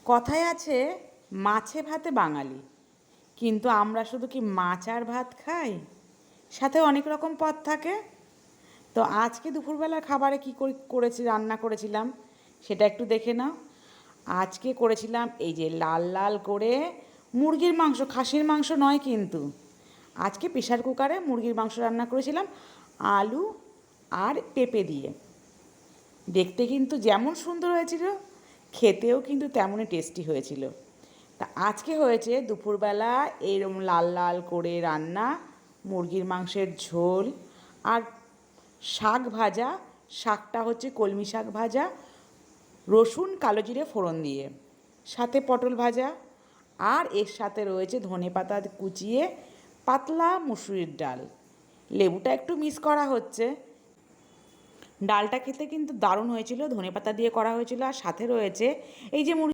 কথায় আছে মাছে ভাতে বাঙালি, কিন্তু আমরা শুধু কি মাছ আর ভাত খাই? সাথে অনেক রকম পদ থাকে। তো আজকে দুপুরবেলার খাবারে কী করেছি, রান্না করেছিলাম সেটা একটু দেখে নাও। আজকে করেছিলাম এই যে লাল লাল করে মুরগির মাংস, খাসির মাংস নয় কিন্তু। আজকে প্রেশার কুকারে মুরগির মাংস রান্না করেছিলাম আলু আর পেঁপে দিয়ে। দেখতে কিন্তু যেমন সুন্দর হয়েছিল, খেতেও কিন্তু তেমনই টেস্টি হয়েছিল। তা আজকে হয়েছে দুপুরবেলা এইরকম লাল লাল করে রান্না, মুরগির মাংসের ঝোল আর শাক ভাজা। শাকটা হচ্ছে কলমি শাক ভাজা, রসুন কালো জিরে ফোড়ন দিয়ে, সাথে পটল ভাজা, আর এর সাথে রয়েছে ধনেপাতা কুচিয়ে পাতলা মুসুরির ডাল। লেবুটা একটু মিস করা হচ্ছে। ডালটা খেতে কিন্তু দারুণ হয়েছিল, ধনেপাতা দিয়ে করা হয়েছিল। আর সাথে রয়েছে এই যে